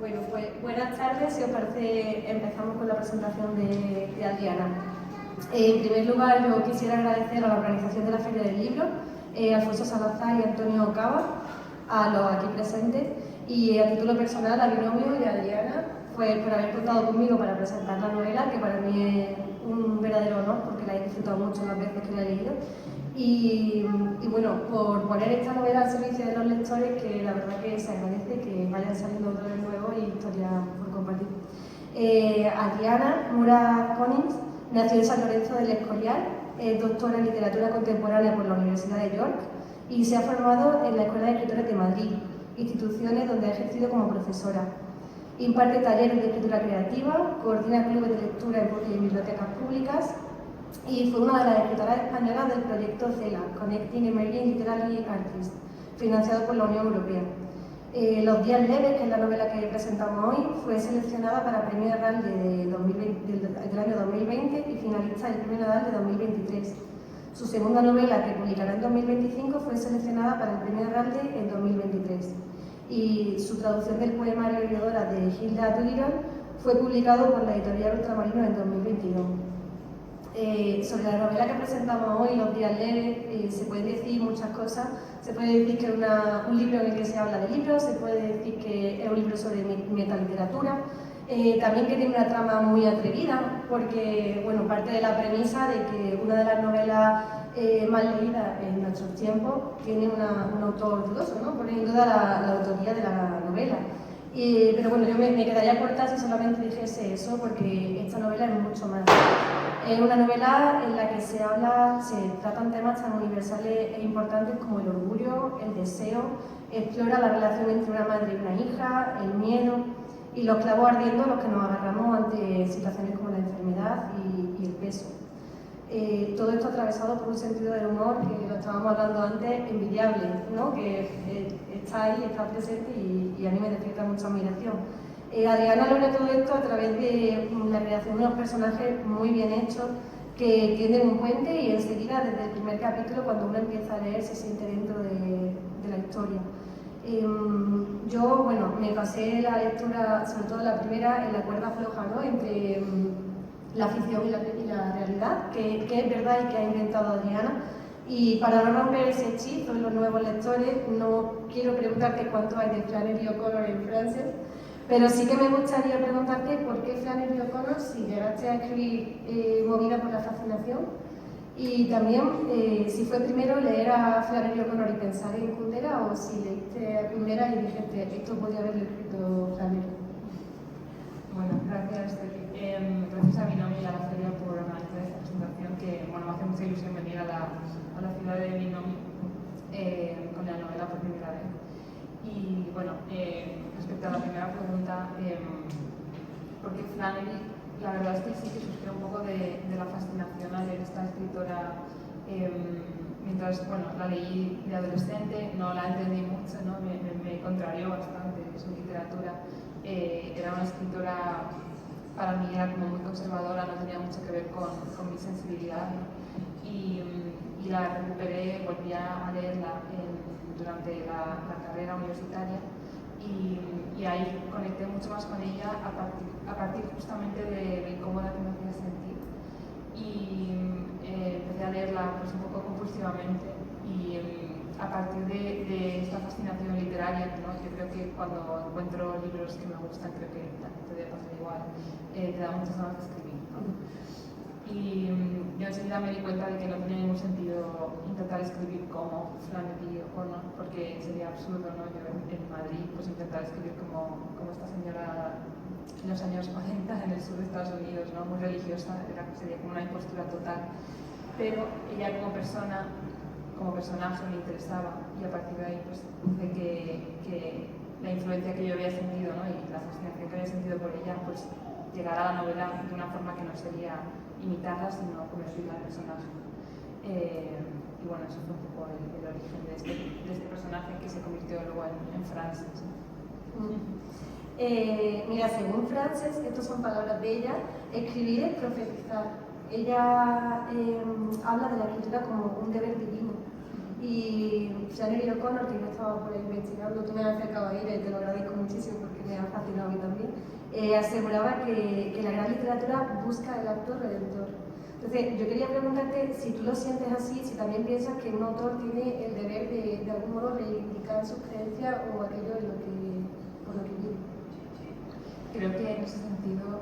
Bueno, pues buenas tardes. Si os parece, empezamos con la presentación de Adriana. En primer lugar, yo quisiera agradecer a la organización de la Feria del Libro, Alfonso Salazar y Antonio Cava, a los aquí presentes, y a título personal a Binomio y a Adriana, pues por haber contado conmigo para presentar la novela, que para mí es un verdadero honor, porque la he disfrutado mucho las veces que la he leído. Y bueno, por poner esta novela al servicio de los lectores, que la verdad que se agradece que vayan saliendo autores nuevos y historias por compartir. Adriana Mura Konings nació en San Lorenzo del Escorial, es doctora en literatura contemporánea por la Universidad de York y se ha formado en la Escuela de Escritores de Madrid, instituciones donde ha ejercido como profesora. Imparte talleres de escritura creativa, coordina clubes de lectura en bibliotecas públicas y fue una de las escritoras españolas del proyecto CELA, Connecting Emerging Literary Artists, financiado por la Unión Europea. Los días leves, que es la novela que presentamos hoy, fue seleccionada para Premio Nadal del año 2020 y finalista del Premio Nadal de 2023. Su segunda novela, que publicará en 2025, fue seleccionada para el Premio Nadal en 2023. Y su traducción del poemario Heliodora de Hilda Duriron fue publicado por la editorial Ultramarino en 2022. Sobre la novela que presentamos hoy, Los días leves, se pueden decir muchas cosas. Se puede decir que es un libro en el que se habla de libros, se puede decir que es un libro sobre metaliteratura, también que tiene una trama muy atrevida, porque bueno, parte de la premisa de que una de las novelas más leídas en nuestros tiempos tiene un autor dudoso, ¿no? Pone en duda la autoría de la novela. Pero bueno, yo me quedaría corta si solamente dijese eso, porque esta novela es mucho más. Es una novela en la que se tratan temas tan universales e importantes como el orgullo, el deseo, explora la relación entre una madre y una hija, el miedo y los clavos ardiendo a los que nos agarramos ante situaciones como la enfermedad y el peso. Todo esto atravesado por un sentido del humor que lo estábamos hablando antes, envidiable, ¿no? Que está ahí, está presente y a mí me despierta mucha admiración. Adriana logra todo esto a través de la creación de unos personajes muy bien hechos que tienden un puente y enseguida, desde el primer capítulo, cuando uno empieza a leer, se siente dentro de la historia. Yo, bueno, me pasé la lectura, sobre todo la primera, en la cuerda floja, ¿no? Entre la ficción y la realidad, que es verdad y que ha inventado Adriana. Y para no romper ese hechizo en los nuevos lectores, no quiero preguntarte cuánto hay de Flannery O'Connor en Frances, pero sí que me gustaría preguntarte por qué Flannery O'Connor, si llegaste a escribir movida por la fascinación, y también si fue primero leer a Flannery O'Connor y pensar en Kundera, o si leíste a Kundera y dijiste, esto podría haberlo escrito Flannery. Bueno, gracias, gracias a Binomio y a la Feria por organizar esta presentación, que bueno, me hace mucha ilusión venir a la ciudad de Binomio con la novela por primera vez. Y bueno, respecto a la primera pregunta, porque Flannery, la verdad es que sí que surgió un poco de la fascinación al leer esta escritora. Mientras bueno, la leí de adolescente, no la entendí mucho, ¿no? me contrarió bastante su literatura. Era una escritora, para mí era como muy conservadora, no tenía mucho que ver con mi sensibilidad, ¿no? Y la recuperé, volví a leerla durante la carrera universitaria y ahí conecté mucho más con ella a partir justamente de lo incómoda que me hacía sentir. Y empecé a leerla pues, un poco compulsivamente y a partir de esta fascinación literaria, ¿no? Yo creo que cuando encuentro libros que me gustan, creo que te debe pasar igual, te da muchas ganas de escribir, ¿no? Y yo enseguida me di cuenta de que no tenía ningún sentido intentar escribir como Flannery O'Connor, porque sería absurdo, ¿no? Yo en Madrid pues intentar escribir como esta señora en los años 40 en el sur de Estados Unidos, ¿no? Muy religiosa, sería como una impostura total. Pero ella como personaje me interesaba y a partir de ahí pues hice que la influencia que yo había sentido, ¿no? Y la fascinación que había sentido por ella pues llegara a la novela de una forma que no sería imitarla sino convertirla en personaje. Y bueno, eso fue un poco el origen de este personaje que se convirtió luego en Frances. Mira, según Frances, estas son palabras de ella, escribir es profetizar. Ella habla de la escritura como un deber divino. Y Flannery O'Connor, que yo estaba por ahí investigando, tú me has acercado a ella y te lo agradezco muchísimo porque me ha fascinado a mí aseguraba que la gran literatura busca el acto redentor. Entonces, yo quería preguntarte si tú lo sientes así, si también piensas que un autor tiene el deber de algún modo reivindicar sus creencias o aquello por lo que vive. Creo que en ese sentido,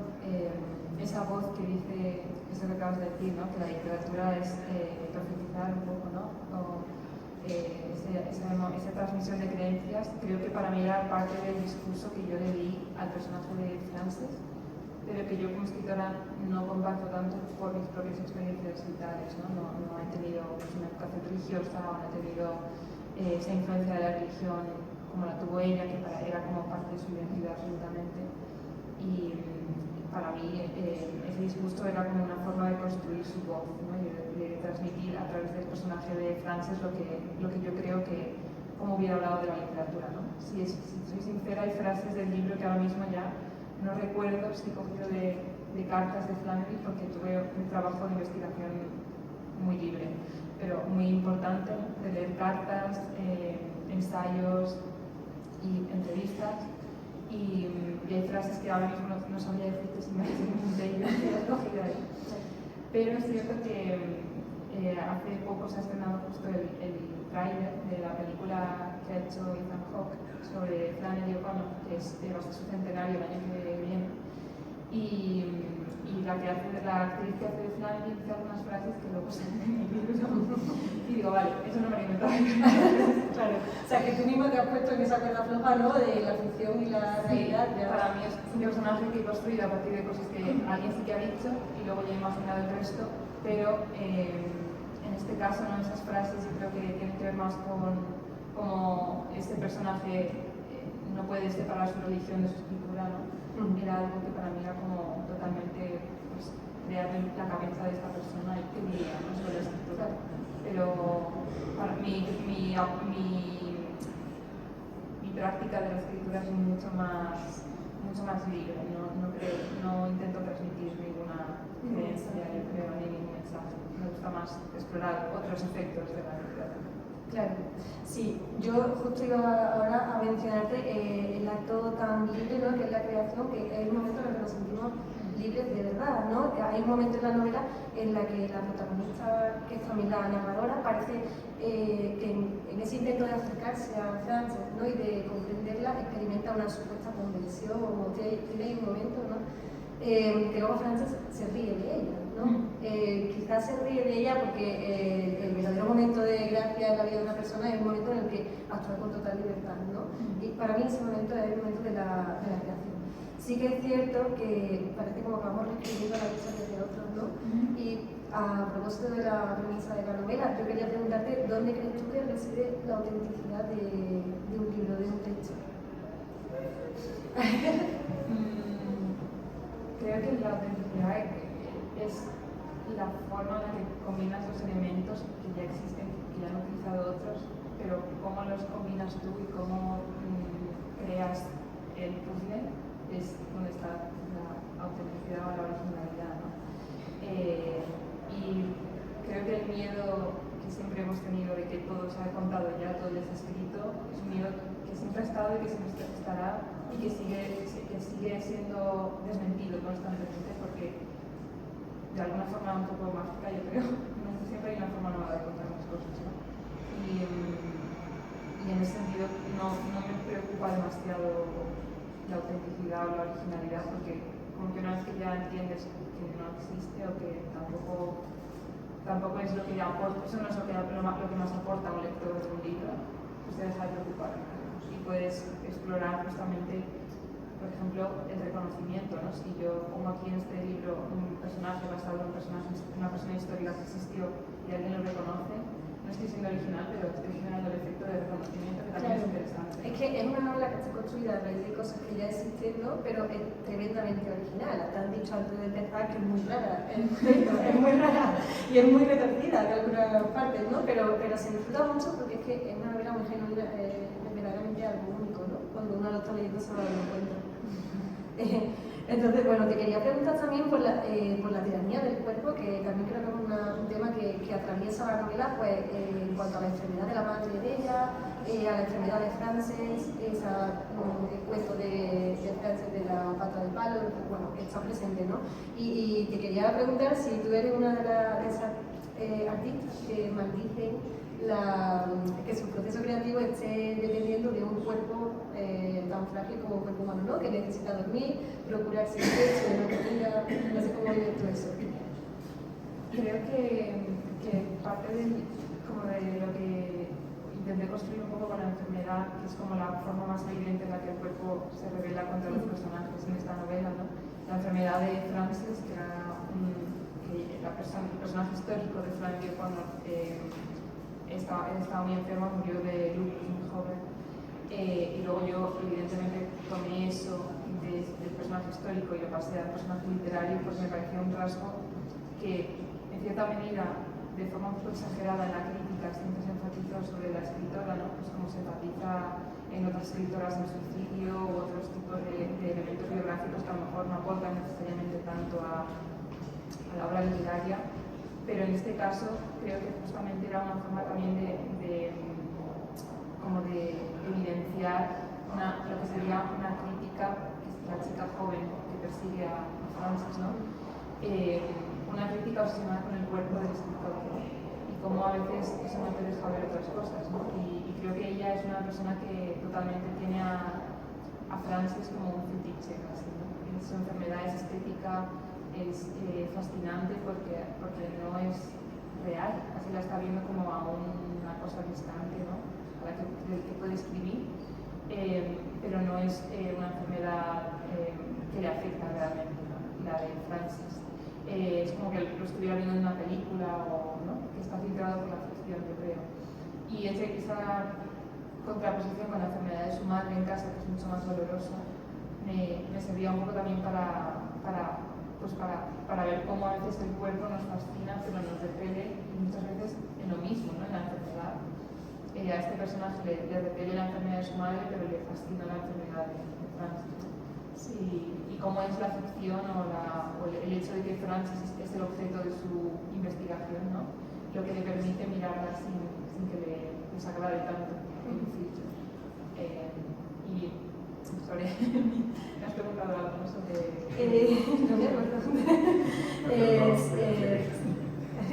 esa voz que dice eso que acabas de decir, ¿no? Que la literatura es profetizar un poco, ¿no? O, esa transmisión de creencias, creo que para mí era parte del discurso que yo le di al personaje de Frances, pero que yo como escritora no comparto tanto por mis propias experiencias vitales, ¿no? No he tenido una educación religiosa, o no he tenido esa influencia de la religión como la tuvo ella, que era como parte de su identidad absolutamente. Y para mí ese discurso era como una forma de construir su voz, ¿no? Y de transmitir a través del personaje de Frances lo que yo creo que como hubiera hablado de la literatura, ¿no? Si soy sincera, hay frases del libro que ahora mismo ya no recuerdo, estoy cogido de cartas de Flannery porque tuve un trabajo de investigación muy libre, pero muy importante, de leer cartas, ensayos y entrevistas. Y hay frases que ahora mismo no sabría decirte si me hacen un de ellos que he cogido ahí. Pero es cierto que hace poco se ha estrenado justo el tráiler de la película que ha hecho Ethan Hawke sobre Flannery O'Connor, que va a ser su centenario el año que viene. Y la actriz que hace de Flannery dice algunas frases que luego se ven en el libro. Y digo, vale, eso no me lo he inventado. Claro, o sea que tú mismo te has puesto en esa cuerda floja, ¿no? De la ficción y la realidad. Sí, para mí es un personaje que he construido a partir de cosas que alguien sí que ha dicho y luego ya he imaginado el resto, pero en este caso, ¿no? Esas frases yo creo que tienen que ver más con cómo este personaje no puede separar su religión de su escritura, ¿no? Era algo que para mí era como totalmente pues, crear la cabeza de esta persona y que diría, ¿no? Sobre la escritura. Pero para mi práctica de la escritura es mucho más libre, no intento transmitir ninguna creencia, yo creo, ni ningún mensaje. Me gusta más explorar otros efectos de la literatura. Claro, sí, yo justo iba ahora a mencionarte el acto tan libre, ¿no? Que es la creación, que es un momento en el que nos sentimos libres de verdad, ¿no? Hay un momento en la novela en la que la protagonista, que es también la narradora, parece que en ese intento de acercarse a Frances, ¿no? Y de comprenderla, experimenta una supuesta conversión, o tiene un momento, ¿no? Que luego Frances se ríe de ella, ¿no? Quizás se ríe de ella porque el verdadero momento de gracia en la vida de una persona es el momento en el que actúa con total libertad, ¿no? Y para mí ese momento es el momento de la creación. Sí que es cierto que parece como que vamos reescribiendo la historia de otros, ¿no? Y a propósito de la premisa de la novela, yo quería preguntarte dónde crees tú que reside la autenticidad de un libro, de un texto. Creo que la autenticidad es la forma en la que combinas los elementos que ya existen, que ya han utilizado otros, pero cómo los combinas tú y cómo creas el puzzle es donde está la autenticidad o la originalidad, ¿no? Y creo que el miedo que siempre hemos tenido de que todo se ha contado ya, todo ya está escrito, es un miedo que siempre ha estado y que siempre estará y que sigue siendo desmentido constantemente porque de alguna forma un poco mágica, yo creo, siempre hay una forma nueva de contar las cosas, ¿no? Y en ese sentido no me preocupa demasiado la autenticidad o la originalidad porque como que una vez que ya entiendes que no existe o que tampoco es lo que ya aporta, eso no es lo que más aporta a un lector de un libro, pues te deja de preocupar y puedes explorar justamente, por ejemplo, el reconocimiento, ¿no? Si yo pongo aquí en este libro un personaje basado en una persona histórica que existió y alguien lo reconoce, no estoy siendo original, pero estoy generando el efecto de reconocimiento que también es interesante. Es que es una novela que está construida a raíz de cosas que ya existen, ¿no? Pero es tremendamente original. Te han dicho antes de empezar que es muy rara, es muy rara y es muy retorcida en algunas partes, ¿no? Pero se disfruta mucho porque es que es una novela muy genuina, verdaderamente algo único, ¿no? Cuando uno lo está leyendo se va dando cuenta. Entonces, bueno, te quería preguntar también por la tiranía del cuerpo, que también creo que es un tema que atraviesa la novela, pues en cuanto a la enfermedad de la madre de ella, a la enfermedad de Frances, el cuento de Frances de la pata de palo. está presente, ¿no? Y te quería preguntar si tú eres una de esas artistas que maldicen que su proceso creativo esté dependiendo de un cuerpo tan frágil como un cuerpo humano, ¿no? Que necesita dormir, procurarse el peso, no comida, no sé cómo vives todo eso. Creo que parte como de lo que intenté construir un poco con la enfermedad, que es como la forma más evidente en la que el cuerpo se revela contra los personajes en esta novela, ¿no? La enfermedad de Frances, que era el personaje histórico de Flannery O'Connor, estaba muy enferma, murió de lupus muy joven. Y luego yo, evidentemente, tomé eso del personaje histórico y lo pasé al personaje literario, pues me parecía un rasgo que, en cierta medida, de forma un poco exagerada en la crítica, siempre se enfatizó sobre la escritora, ¿no? Pues como se enfatiza en otras escritoras en suicidio u otros tipos de elementos biográficos que a lo mejor no aportan necesariamente tanto a la obra literaria, pero en este caso creo que justamente era una forma también de evidenciar lo que sería una crítica, que es la chica joven que persigue a Frances, ¿no? Una crítica obsesionada con el cuerpo del escritor y cómo a veces eso no te deja ver otras cosas, ¿no? Y creo que ella es una persona que totalmente tiene a Frances como un fetiche casi, ¿no? Su enfermedad es estética, es fascinante porque no es real, casi la está viendo como a una cosa distante, ¿no? A la que puede escribir, pero no es una enfermedad que le afecta realmente, ¿no? La de Frances. Es como que lo estuviera viendo en una película o ¿no? Que está filtrado por la ficción, yo creo. Y esa contraposición con la enfermedad de su madre en casa, que es mucho más dolorosa, me servía un poco también para ver cómo a veces el cuerpo nos fascina, pero nos repele, y muchas veces en lo mismo, ¿no? En la enfermedad. A este personaje le repele la enfermedad de su madre, pero le fascina la enfermedad de Frances. Sí, y cómo es la ficción o el hecho de que Frances es el objeto de su investigación, ¿no? Lo que le permite mirarla sin que le desagrade tanto el filtro. Y sobre me has preguntado algo sobre no me acuerdo.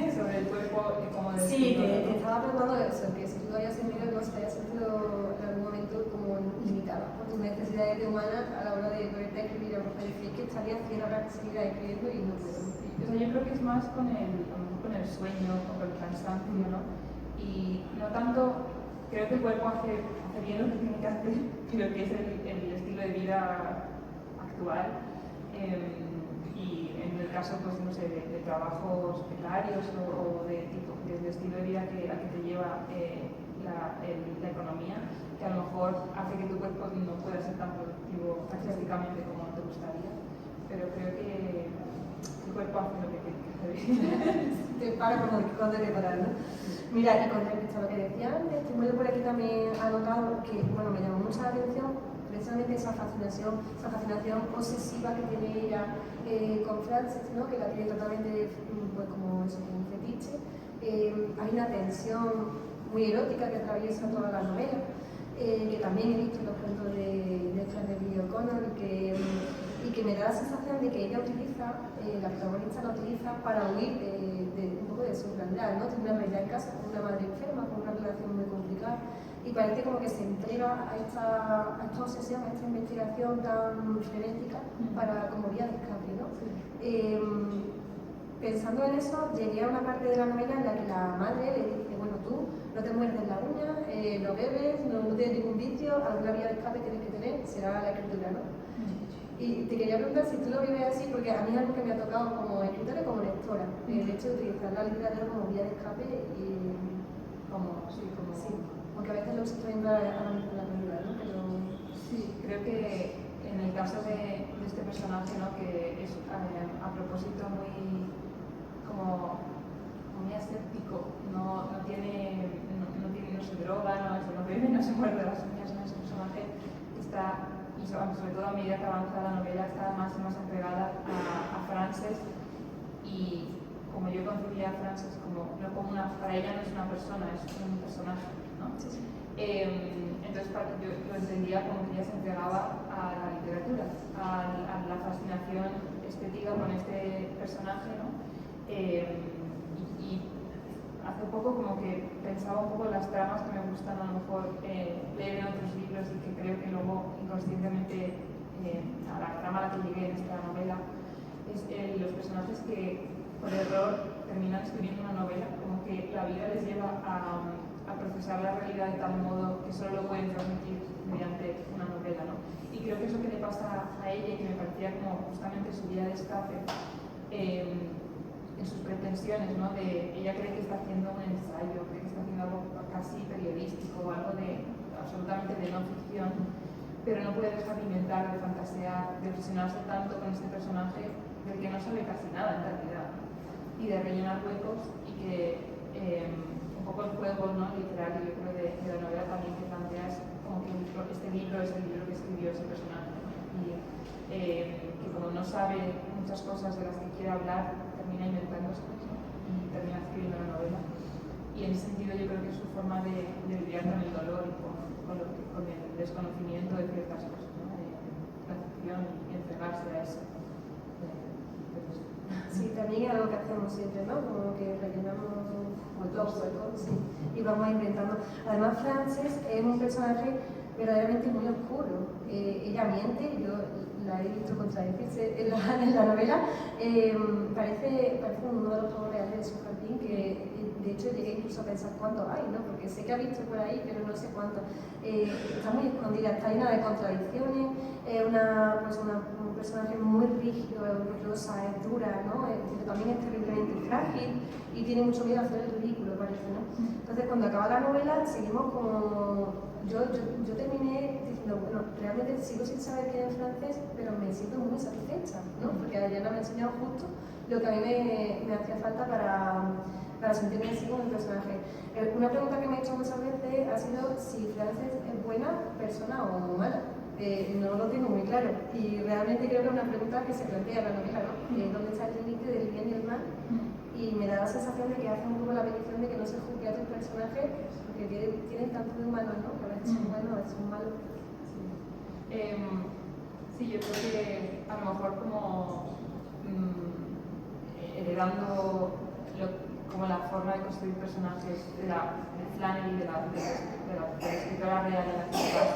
sobre el cuerpo y cómo sí, que estaba preguntando eso, que si tú habías sentido que no se había sentido en algún momento como limitada por tus necesidades humanas a la hora de poderte escribir o decir que estaría haciendo ahora que seguir escribiendo y no puedo. O sea, yo creo que es más con el sueño, con el cansancio, ¿no? Y no tanto, creo que el cuerpo hace bien lo que tiene que hacer, pero que es el estilo de vida actual. Y en el caso, pues no sé, de trabajos precarios o de estilo de vida a que te lleva la economía, que a lo mejor hace que tu cuerpo no pueda ser tan productivo artísticamente como te gustaría, pero creo que tu cuerpo hace lo que tiene que hacer. Te para cuando te parar, ¿no? Mira, y con respecto a lo que decía antes, tengo por aquí también anotado que, bueno, me llamó mucho la atención precisamente esa fascinación obsesiva que tiene ella con Frances, ¿no? Que la tiene totalmente pues, como eso, como un fetiche. Hay una tensión muy erótica que atraviesa toda la novela, que también he visto en los cuentos de Flannery O'Connor y que me da la sensación de que ella utiliza, la protagonista la utiliza para huir de un poco de su realidad, ¿no? Tiene una realidad en casa con una madre enferma, con una relación muy complicada. Y parece como que se entrega a esta obsesión, a esta investigación tan frenética para como vía de escape, ¿no? Pensando en eso, llegué a una parte de la novela en la que la madre le dice, bueno, tú no te muerdes la uña, no bebes, no tienes ningún vicio, alguna vía de escape tienes que tener, será la escritura, ¿no? Y te quería preguntar si tú lo vives así, porque a mí es algo que me ha tocado como escritora y como lectora, el hecho de utilizar la literatura como vía de escape y sí. Aunque a veces lo uso también para analizar la película, ¿no? Pero sí, creo que en el caso de este personaje, ¿no? Que es a propósito muy aséptico, no se droga, no bebe, no se muerde las uñas, no es un personaje que está, y sobre todo a medida que avanza la novela, está más y más entregada a Frances, y como yo concebía a Frances para ella no es una persona, es un personaje, ¿no? Sí. Entonces yo lo entendía como que ella se entregaba a la literatura, a la fascinación estética con este personaje, ¿no? Y hace poco como que pensaba un poco en las tramas que me gustan a lo mejor leer en otros libros y que creo que luego inconscientemente a la trama a la que llegué en esta novela es los personajes que por error terminan escribiendo una novela, como que la vida les lleva a procesar la realidad de tal modo que solo lo pueden transmitir mediante una novela, ¿no? Y creo que es lo que le pasa a ella y que me parecía como justamente su vía de escape en sus pretensiones, ¿no? Ella cree que está haciendo un ensayo, cree que está haciendo algo casi periodístico, algo absolutamente de no ficción, pero no puede dejar de inventar, de fantasear, de obsesionarse tanto con este personaje del que no sabe casi nada en realidad, y de rellenar huecos y que un poco el juego, ¿no?, literario, yo creo, de la novela también que plantea es como que este libro es el libro que escribió ese personaje, ¿no? Y que como no sabe muchas cosas de las que quiere hablar, termina inventándose, ¿no? Y termina escribiendo la novela. Y en ese sentido yo creo que es su forma de lidiar con el dolor y con el desconocimiento de ciertas cosas, ¿no? La ficción y entregarse a eso. Sí, también es algo que hacemos siempre, ¿no? Como que rellenamos los huecos, sí, y vamos inventando. Además, Frances es un personaje verdaderamente muy oscuro. Ella miente, yo la he visto contradecirse en la novela. Parece uno de los pavos reales de su jardín, que de hecho llegué incluso a pensar cuántos hay, ¿no? Porque sé que ha visto por ahí, pero no sé cuántos. Está muy escondida, está llena de contradicciones, es un personaje muy rígido, es orgullosa, es dura, ¿no? Pero también es terriblemente frágil y tiene mucho miedo a hacer el ridículo, parece, ¿no? Entonces, cuando acaba la novela, seguimos como... Yo terminé diciendo, bueno, realmente sigo sin saber qué es francés, pero me siento muy satisfecha, ¿no? Porque Adriana me ha enseñado justo lo que a mí me hacía falta para sentirme así con el personaje. Una pregunta que me he hecho muchas veces ha sido si Frances es buena persona o mala. No lo tengo muy claro y realmente creo que es una pregunta que se plantea en la novela, ¿no? ¿Dónde está el límite del bien y el mal? Y me da la sensación de que hace un poco la petición de que no se juzgue a tus personajes porque tienen tanto de humanos, ¿no? Que a veces son buenos, a veces son malos. Sí, yo creo que a lo mejor como heredando como la forma de construir personajes de Flannery, de la escritora real de las ciudades,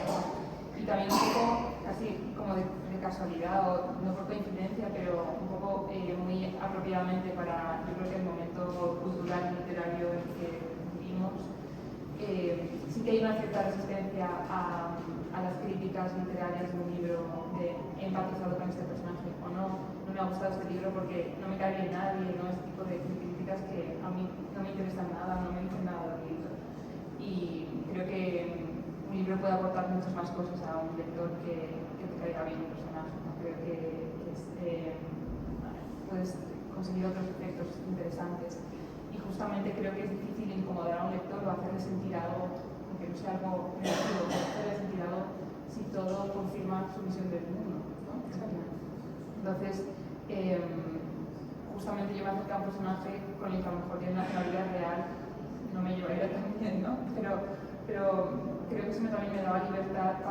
y también un poco casi como de casualidad o no por coincidencia, pero un poco muy apropiadamente para, yo creo que el momento cultural y literario en el que vivimos, sí que hay una cierta resistencia a las críticas literarias de un libro de he empatizado con este personaje o no me ha gustado este libro porque no me cae bien nadie, no, este tipo de críticas que a mí no me interesan nada, no me dicen nada del libro. Y creo que un libro puede aportar muchas más cosas a un lector que te caiga bien un personaje, ¿no? Creo que puedes conseguir otros efectos interesantes. Y justamente creo que es difícil incomodar a un lector o hacerle sentir algo, aunque no sea algo negativo, pero hacerle sentir algo si todo confirma su visión del mundo, ¿no? Entonces, justamente yo me acerco a un personaje con el que a lo mejor tiene una nacionalidad real, no me llevaría tan bien, ¿no? Pero creo que eso también me daba libertad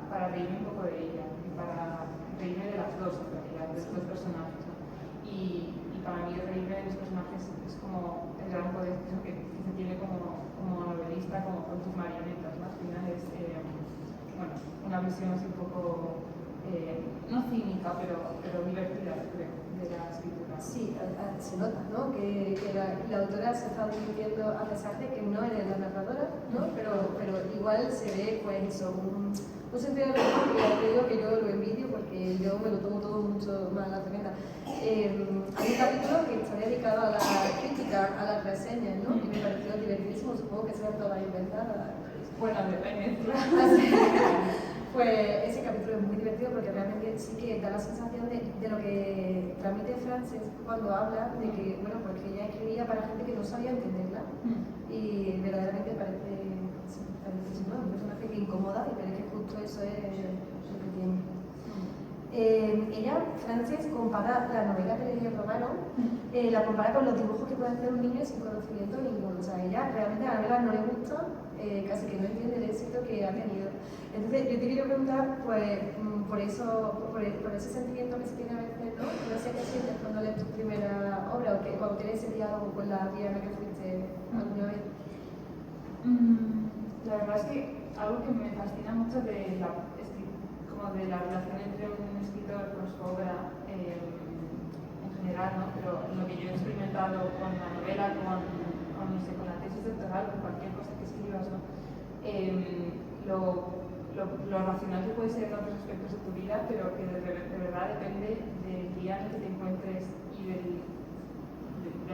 para reírme un poco de ella y para reírme de las dos, en realidad, de los dos personajes, ¿no? Y para mí reírme de los personajes es como el gran poder que se tiene como novelista, como con tus marionetas, ¿no? Al final es bueno, una visión así un poco no cínica, pero divertida, creo, de la escritura. Sí, se nota, ¿no? Que la autora se está divirtiendo a pesar de que no eres la narradora, ¿no? Pero igual se ve, pues eso, un sentido de humor que ya te digo que yo lo envidio porque yo me lo tomo todo mucho más a la tremenda. Hay un capítulo que está dedicado a la crítica, a las reseñas, ¿no? Y me pareció divertidísimo, supongo que sean todas inventadas. Bueno, depende. Pues ese capítulo es muy divertido porque realmente sí que da la sensación de lo que transmite Frances cuando habla de que, bueno, pues que ella escribía para gente que no sabía entenderla y verdaderamente parece un personaje que incomoda y parece que justo eso es lo que tiene. Ella, Frances, compara la novela que le robaron, la compara con los dibujos que puede hacer un niño sin conocimiento ninguno. O sea, ella realmente a la novela no le gusta, casi que no entiende el éxito que ha tenido. Entonces, yo te quiero preguntar, pues, por ese sentimiento que se tiene a veces, ¿no? No sé qué sientes cuando lees tu primera obra o que cuando tienes ese diálogo con la Diana que fuiste alguna vez. La verdad es que algo que me fascina mucho como de la relación entre un escritor con su obra en general, ¿no? Pero lo que yo he experimentado con la novela, no sé, con la tesis doctoral, con cualquier cosa que escribas, ¿no? Lo racional que puede ser en otros aspectos de tu vida, pero que de verdad depende del día en el que te encuentres y de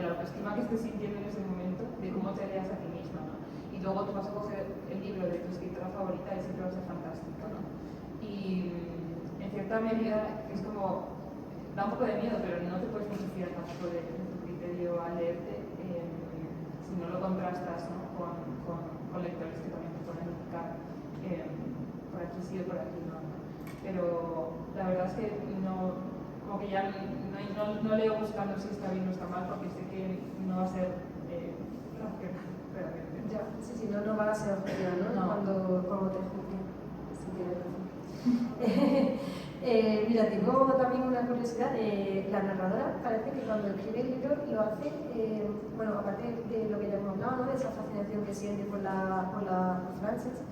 la autoestima que estés sintiendo en ese momento, de cómo te leas a ti misma, ¿no? Y luego tú vas a coger el libro de tu escritora favorita y siempre va a ser fantástico, ¿no? Y en cierta medida es como, da un poco de miedo, pero no te puedes ni fiar tampoco de tu criterio al leerte si no lo contrastas, ¿no? con lectores que también te pueden indicar por aquí sí o por aquí no. Pero la verdad es que como que ya no leo buscando si está bien o está mal, porque sé que no va a ser racional realmente. Ya, sí, no va a ser objetiva, ¿no? Cuando te juzguen. Sí, tienes razón. Mira, tengo también una curiosidad. La narradora parece que cuando escribe el libro lo hace, bueno, aparte de lo que ya hemos hablado, ¿no? De esa fascinación que siente por Frances,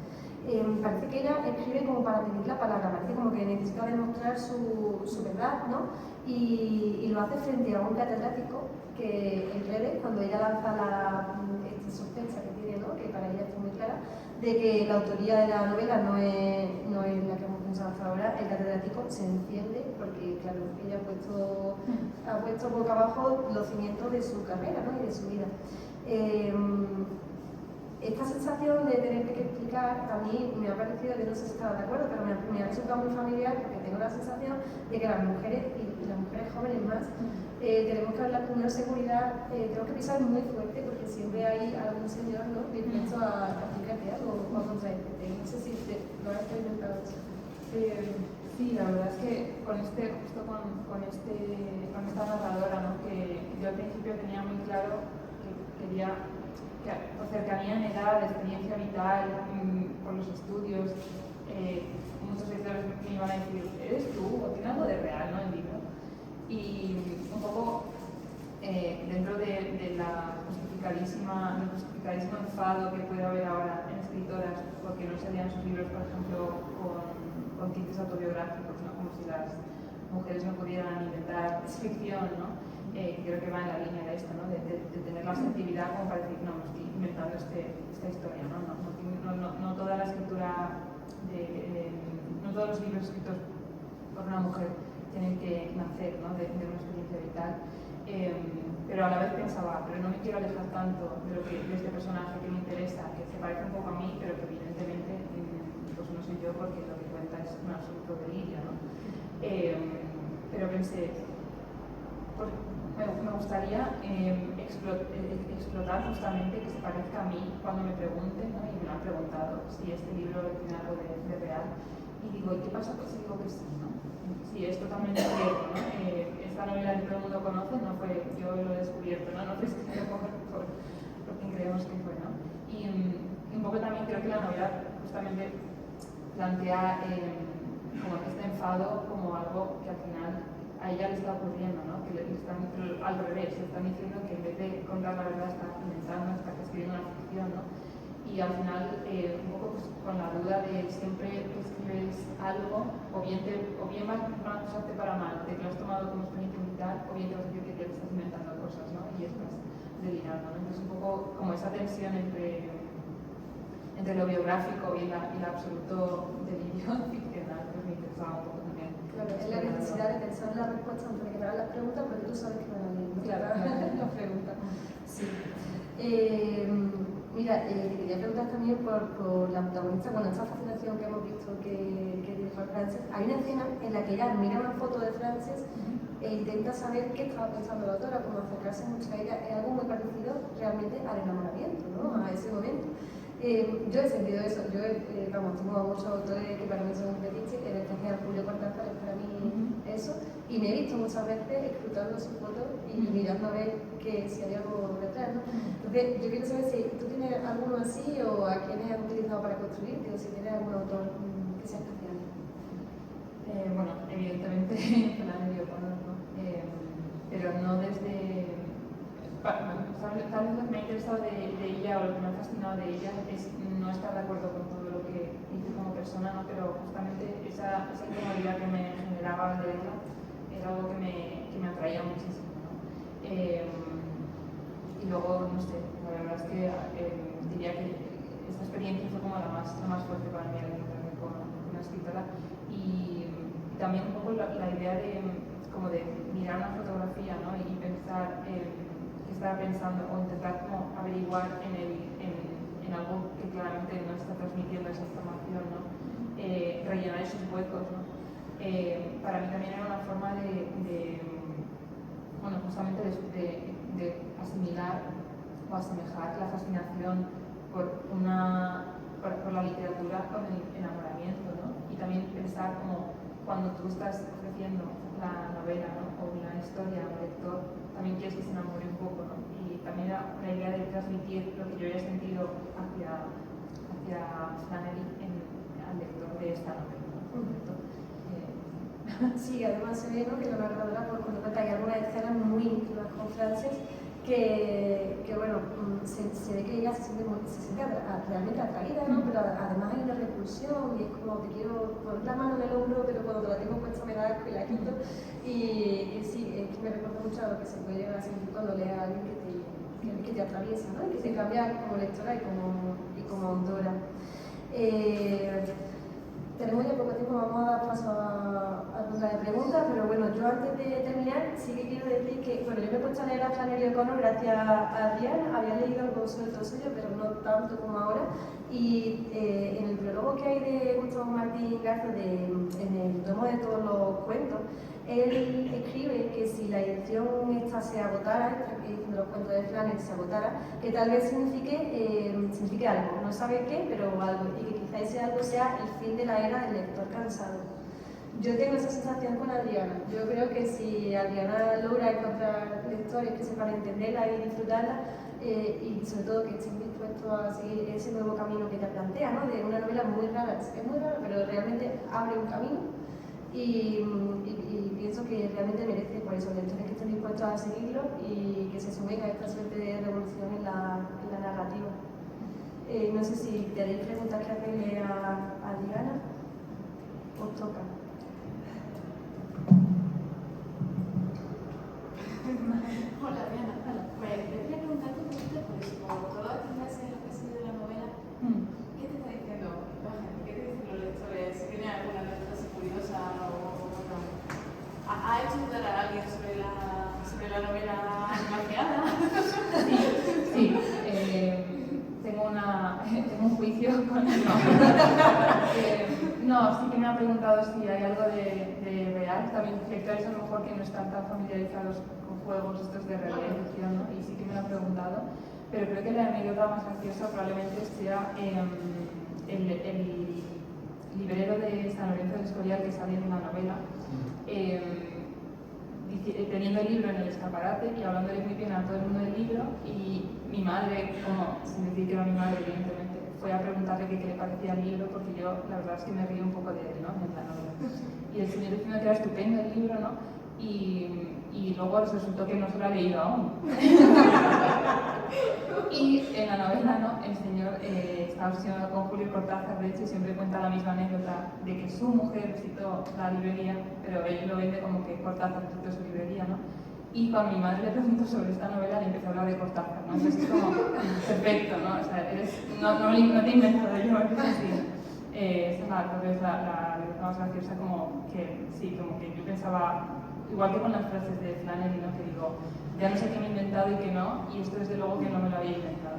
parece que ella escribe como para pedir la palabra, parece como que necesita demostrar su verdad, ¿no? Y lo hace frente a un catedrático que en redes, cuando ella lanza esta sospecha que tiene, ¿no? Que para ella está muy clara, de que la autoría de la novela no es la que hemos pensado hasta ahora, el catedrático se enciende porque, claro, ella ha puesto boca abajo los cimientos de su carrera, ¿no? Y de su vida. Esta sensación de tener que explicar, a mí me ha parecido, yo no sé si estaba de acuerdo, pero me ha resultado muy familiar porque tengo la sensación de que las mujeres, y las mujeres jóvenes más, tenemos que hablar con una seguridad, tenemos que pisar muy fuerte porque siempre hay algún señor, ¿no? Dispuesto a explicarte algo o a contradecirte. No sé si lo has experimentado eso. Sí, la verdad es que con esta narradora, ¿no? Que yo al principio tenía muy claro que quería por cercanía en edad, experiencia vital, por los estudios, muchos lectores me iban a decir, ¿eres tú? ¿O tiene algo de real, ¿no? El libro. Y un poco dentro de la justificadísimo enfado que puede haber ahora en escritoras porque no se lean sus libros, por ejemplo, con tintes autobiográficos, ¿no? Como si las mujeres no pudieran inventar ficción, ¿no? Creo que va en la línea de esto, ¿no? De tener la asertividad como para decir, no, me estoy inventando esta historia, ¿no? No toda la escritura, no todos los libros escritos por una mujer tienen que nacer, ¿no? de una experiencia vital. Pero a la vez pensaba, pero no me quiero alejar tanto de este personaje que me interesa, que se parece un poco a mí, pero que evidentemente pues no soy yo porque lo que cuenta es un absoluto delirio, ¿no? Pero pensé, me gustaría explotar justamente que se parezca a mí cuando me pregunten, ¿no? Y me han preguntado si este libro tiene algo de real. Y digo, ¿y qué pasa si digo que sí, ¿no? Sí, es totalmente cierto, ¿no? Esta novela que todo el mundo conoce no fue yo lo he descubierto, ¿no? No fue escrito por quien creemos que fue, ¿no? Y un poco también creo que la novela justamente plantea como este enfado como algo que al final a ella le está ocurriendo, ¿no? Que le están al revés, le están diciendo que en vez de contar la verdad está inventando, está escribiendo una ficción, ¿no? Y al final, un poco pues, con la duda de siempre que escribes algo, o bien vas a usarte para mal, de que lo has tomado como experiencia vital, o bien te vas a decir que te estás inventando cosas, ¿no? Y estás delirando, ¿no? Entonces, un poco como esa tensión entre lo biográfico y el absoluto delirio ficcional, pues me interesaba un poco también. Claro, es la necesidad de pensar en la respuesta antes de que te hagan las preguntas, porque tú sabes que van a leer. Claro, las preguntas. Sí. Mira, te quería preguntar también por la protagonista, bueno, esta fascinación que hemos visto que tiene por Frances. Hay una escena en la que ella mira una foto de Frances e intenta saber qué estaba pensando la autora, como acercarse mucho a ella. Es algo muy parecido realmente al enamoramiento, ¿no? A ese momento. Yo he sentido eso, tengo a muchos autores que para mí son un fetiche, en especial Julio Cortázar es para mí eso, y me he visto muchas veces escrutando sus fotos y mirando a ver si hay algo detrás, ¿no? Entonces, yo quiero saber si tú tienes alguno así o a quiénes has utilizado para construirte o si tienes algún autor que sea especial. Bueno, evidentemente Flannery O'Connor, ¿no? Pero no desde... Tal vez lo que me ha interesado de ella o lo que me ha fascinado de ella es no estar de acuerdo con todo lo que dice como persona, ¿no? Pero justamente esa incomodidad que me generaba al leerla era algo que me atraía muchísimo, ¿no? Y luego, no sé, la verdad es que diría que esta experiencia fue como la más fuerte para mí al encontrarme con una escritora y también un poco la idea de como de mirar una fotografía, ¿no? Y pensar qué estaba pensando o intentar como averiguar en algo que claramente no está transmitiendo esa información, ¿no? Rellenar esos huecos, ¿no? Para mí también era una forma bueno, justamente de asimilar o asemejar la fascinación por la literatura con el enamoramiento, ¿no? Y también pensar como cuando tú estás ofreciendo la novela, ¿no? O la historia al lector, también quieres que se enamore un poco, ¿no? Y también la idea de transmitir lo que yo había sentido hacia Flannery al lector de esta novela, ¿no? Sí, además se ve, ¿no?, que la narradora pues, cuando cuenta que hay algunas escenas muy íntimas con Frances que bueno, se ve que ella se siente realmente atraída, ¿no? Pero además hay una repulsión y es como te quiero poner la mano en el hombro, pero cuando te la tengo puesta me da asco y la quito. Y sí, es que me recuerda mucho a lo que se puede llegar a sentir cuando lees a alguien que te atraviesa, ¿no? Y que te cambia como lectora y como autora. Tenemos ya poco tiempo, vamos a dar paso a ronda de preguntas, pero bueno, yo antes de terminar sí que quiero decir que, bueno, yo me he puesto a leer a Flannery O'Connor gracias a Adrián, había leído algo suelto suyo, pero no tanto como ahora, y en el prólogo que hay de Gustavo Martín Garza, en el tomo de todos los cuentos, él escribe que si la edición esta se agotara, de los cuentos de Flannery se agotara, que tal vez signifique algo, no sabe qué, pero algo, y que quizá ese algo sea el fin de la era del lector cansado. Yo tengo esa sensación con Adriana. Yo creo que si Adriana logra encontrar lectores que sepan entenderla y disfrutarla, y sobre todo que estén dispuestos a seguir ese nuevo camino que ella plantea, ¿no? De una novela muy rara, es muy rara, pero realmente abre un camino. Y pienso que realmente merece por eso lectores que estén dispuestos a seguirlo y que se sumen a esta suerte de revolución en la narrativa. No sé si tenéis preguntas que hacerle a Diana. Os toca. Hola Diana. Hola. Me quería preguntarte un poquito por eso, como todas las clases lo que ha sido de la novela, ¿qué te está diciendo la gente? ¿Qué te dicen los lectores? Si tiene alguna frase curiosa o no. ¿Ha hecho dudar a alguien sobre la novela imaginada? Sí. Tengo un juicio con el nombre. No, sí que me ha preguntado si hay algo de real, también lectores a lo mejor que no están tan familiarizados con juegos estos de realización, ¿no? Y sí que me lo han preguntado, pero creo que la anécdota más graciosa probablemente sea el librero de San Lorenzo del Escorial que sale en la novela, teniendo el libro en el escaparate y hablándole muy bien a todo el mundo del libro, y mi madre, como sin decir que era mi madre evidentemente, fue a preguntarle qué le parecía el libro, porque yo la verdad es que me río un poco de él, ¿no? En la novela. Y el señor diciendo que era estupendo el libro, ¿no? Y luego resultó que no se lo ha leído aún. Y en la novela, ¿no? El señor está obsesionado con Julio Cortázar, de hecho, y siempre cuenta la misma anécdota de que su mujer visitó la librería, pero él lo vende como que Cortázar visitó su librería, ¿no? Y cuando mi madre le preguntó sobre esta novela, le empezó a hablar de Cortázar, ¿no? Entonces es como, perfecto, ¿no? O sea, no te he inventado yo, es así. Esa creo que es la más graciosa, como que, sí, como que yo pensaba, igual que con las frases de Flannery, ¿no? Que digo, ya no sé qué me he inventado y qué no, y esto desde luego que no me lo había inventado.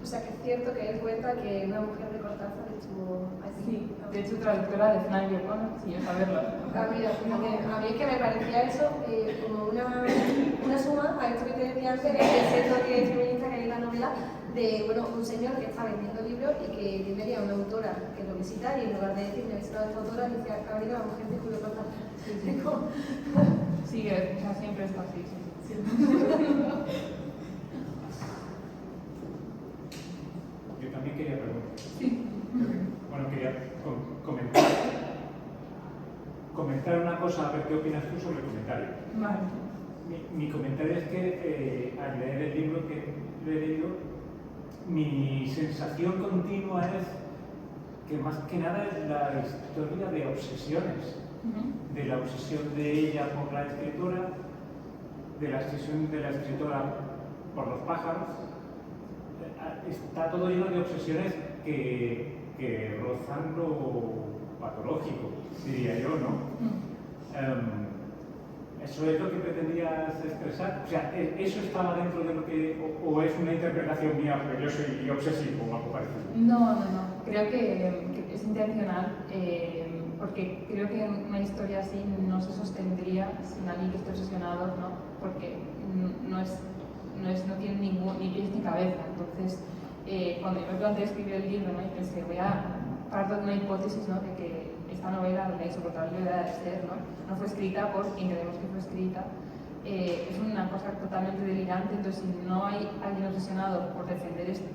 O sea, que es cierto que él cuenta que una mujer de Cortázar estuvo así. Sí, de hecho, traductora de Flannery O'Connor, sí, yo saberlo. Mira, a mí es que me parecía eso como una suma a esto que te decía antes, el centro que feminista que hay en la novela, de bueno, un señor que está vendiendo libros y que tiene a una autora que lo visita y en lugar de decir, me he visitado a esta autora, dice, ha venido la mujer de Julio Cortázar. Sí, o sea, siempre está así. Sí. Yo también quería preguntar. Sí. Bueno, quería comentar. cosa, a ver qué opinas tú sobre el comentario. Vale. Mi comentario es que al leer el libro que lo he leído, mi sensación continua es que más que nada es la historia de obsesiones, de la obsesión de ella por la escritora, de la obsesión de la escritora por los pájaros. Está todo lleno de obsesiones que rozan lo patológico, diría yo, ¿no? ¿Eso es lo que pretendías expresar? O sea, ¿eso estaba dentro de lo que... o es una interpretación mía porque yo soy obsesivo o algo parecido? No. Creo que es intencional, porque creo que una historia así no se sostendría sin alguien que esté obsesionado, ¿no? Porque no tiene ni pies ni cabeza. Entonces, cuando yo me planteé escribir el libro, ¿no? Y pensé, voy a partir de una hipótesis, ¿no? De que esta novela, la insoportable de ser, no fue escrita por quien creemos que fue escrita. Es una cosa totalmente delirante, entonces si no hay alguien obsesionado por defender este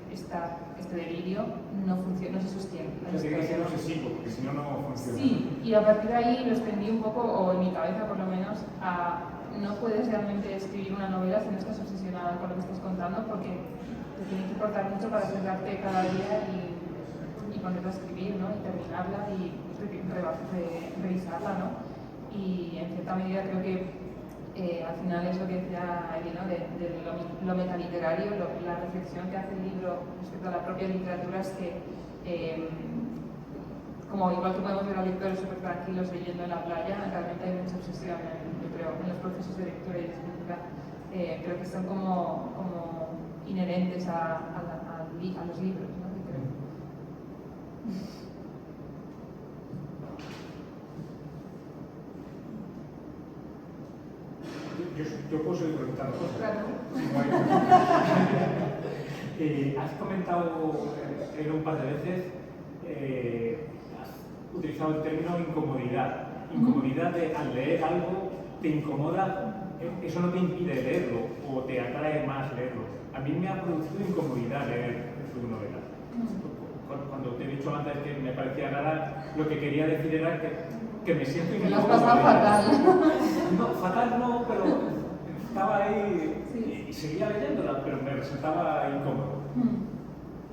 delirio, no se sostiene. Tiene que ser obsesivo, porque si no, no funciona. Sí, y a partir de ahí lo extendí un poco, o en mi cabeza por lo menos, a no puedes realmente escribir una novela si no estás obsesionada con lo que estás contando, porque te tiene que importar mucho para sentarte cada día y ponerte a escribir, ¿no? Y terminarla y revisarla, ¿no? Y en cierta medida creo que al final es lo que decía Eli, ¿no? de lo metaliterario, la reflexión que hace el libro respecto a la propia literatura es que como igual que podemos ver a lectores súper tranquilos leyendo en la playa, realmente hay mucha obsesión en los procesos de lectura y de escritura. Creo que son como inherentes a los libros, ¿no? Yo puedo seguir preguntando cosas. Claro. Has comentado un par de veces, has utilizado el término incomodidad. Incomodidad de al leer algo te incomoda, eso no te impide leerlo o te atrae más leerlo. A mí me ha producido incomodidad leer tu novela. Cuando te he dicho antes que me parecía rara, lo que quería decir era que me siento incómodo. Me lo has pasado fatal. No, fatal no, pero estaba ahí sí. y seguía leyéndola, pero me resultaba incómodo.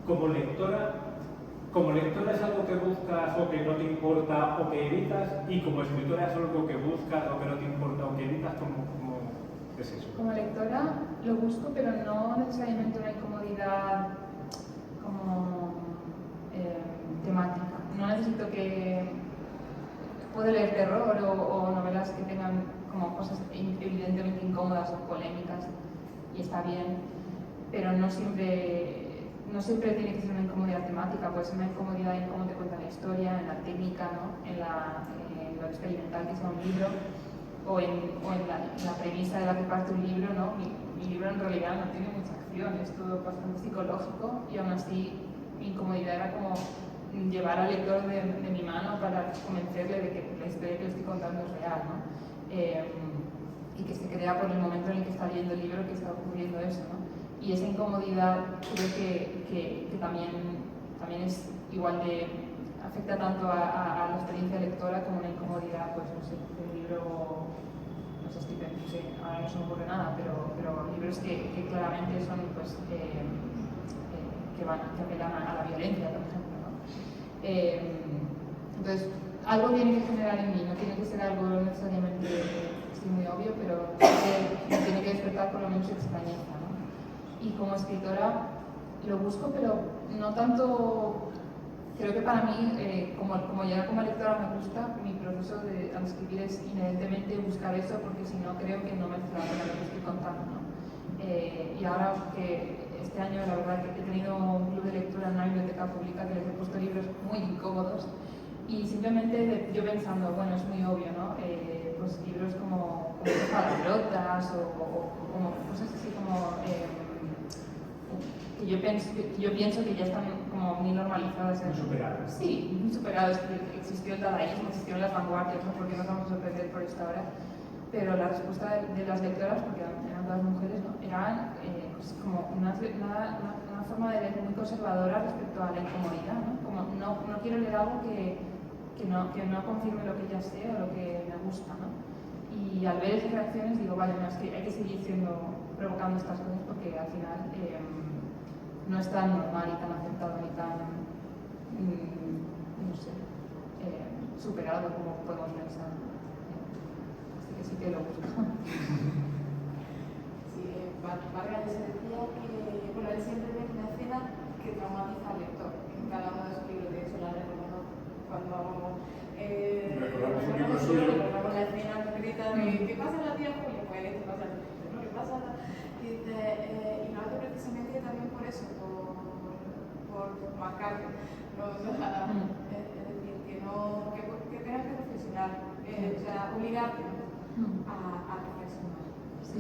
Como lectora es algo que buscas o que no te importa o que evitas, y como escritora es algo que buscas o que no te importa o que evitas, ¿cómo es eso? Como lectora lo busco, pero no necesariamente una incomodidad como temática. No necesito que... Puedo leer terror o novelas que tengan como cosas evidentemente incómodas o polémicas, y está bien, pero no siempre tiene que ser una incomodidad temática, puede ser una incomodidad en cómo te cuenta la historia, en la técnica, ¿no? en lo experimental que sea un libro, o en la premisa de la que parte un libro, ¿no? Mi libro en realidad no tiene mucha acción, es todo bastante psicológico, y aún así mi incomodidad era como llevar al lector de mi mano para convencerle de que la historia que le estoy contando es real, ¿no? Y que se crea por el momento en el que está leyendo el libro que está ocurriendo eso, ¿no? Y esa incomodidad creo que también es igual de... afecta tanto a la experiencia lectora como una incomodidad, pues no sé, del libro, no sé, ahora no se me ocurre nada, pero libros que claramente son, pues, que apelan a la violencia, por ejemplo, ¿no? Entonces, algo tiene que generar en mí, no tiene que ser algo necesariamente muy obvio, pero tiene que despertar por lo menos extrañeza, ¿no? Y como escritora lo busco, pero no tanto... Creo que para mí, como ya como lectora me gusta, mi proceso al escribir es inherentemente buscar eso, porque si no creo que no merece la pena lo que estoy contando, ¿no? Y ahora que este año la verdad que he tenido un club de lectura en una biblioteca pública que les he puesto libros muy incómodos, y simplemente yo pensando, bueno, es muy obvio, ¿no? Pues libros como palabrotas o como cosas así como... que yo pienso que ya están como muy normalizadas. Muy superadas. Sí, muy superadas. Existió el dadaísmo, existieron las vanguardias, ¿no? ¿Por qué nos vamos a sorprender por esto ahora? Pero la respuesta de las lectoras, porque eran todas mujeres, ¿no? Eran pues como una forma de leer muy conservadora respecto a la incomodidad, ¿no? Como no quiero leer algo que no confirme lo que ya sé o lo que me gusta, ¿no? Y al ver esas reacciones digo, vale, no, es que hay que seguir provocando estas cosas porque al final no es tan normal y tan aceptado ni tan, no sé, superado como podemos pensar. Así que sí que lo busco. Sí, Vargas les decía que, bueno, él siempre ve una escena que traumatiza al lector en cada uno de sus libros. De hecho, la recordamos cuando recordamos un libro suyo. recordamos la escena concreta de ¿qué pasa la tía Julia? Pues esto pasa, ¿no? ¿Qué pasa? Y lo hace precisamente también por eso, por marcarte, ¿no? O sea, es decir, que tengas que reflexionar, o sea, obligarte a reflexionar. Sí.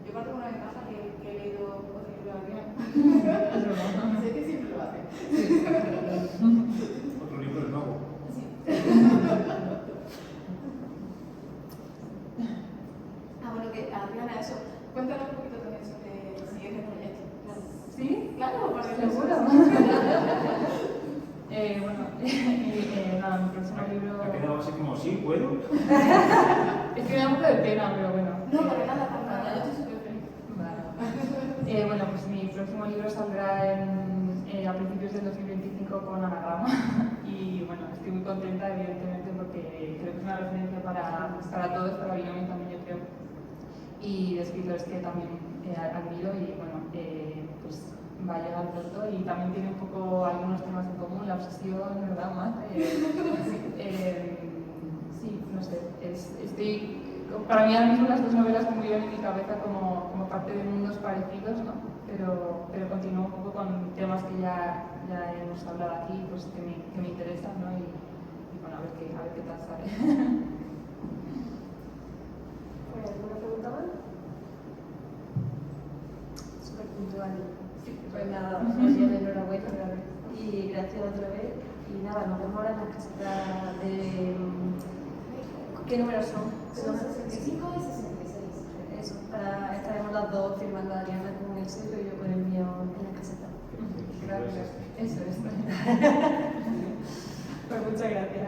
Yo parto con una ventaja que he leído otro libro de Adrián. Sé que siempre lo hace. Otro libro de nuevo. Sí. Bueno, que Adriana, eso. Cuéntanos un poquito también sobre el siguiente proyecto. Claro. ¿Sí? Claro, para que ¿Seguro? Bueno, nada, mi próximo libro... Ha quedado así como, sí, ¿puedo? Es que me da un poco de pena, pero bueno. No, para nada, yo estoy súper feliz. Vale. Bueno, pues mi próximo libro saldrá a principios del 2025 con Anagrama y bueno, estoy muy contenta evidentemente porque creo que es una referencia para todos, para Binomio también yo creo, y de escritores que también admiro y bueno, pues va a llegar pronto y también tiene un poco algunos temas en común, la obsesión, ¿verdad? Más, sí, no sé, para mí ahora mismo las dos novelas conviven en mi cabeza como parte de mundos parecidos, ¿no? Pero continúo un poco con temas que ya hemos hablado aquí, pues que me interesan, ¿no? Y bueno, a ver qué tal sale. ¿Alguna pregunta más? Súper puntual. Pues nada, os doy enhorabuena otra vez. Y gracias otra vez. Y nada, nos vemos ahora en las casetas de... ¿Qué números son? Son 65 y 66. Eso, estaremos las dos firmando a Adriana con el sello y yo con el mío en la caseta. Gracias. Eso es. Pues muchas gracias.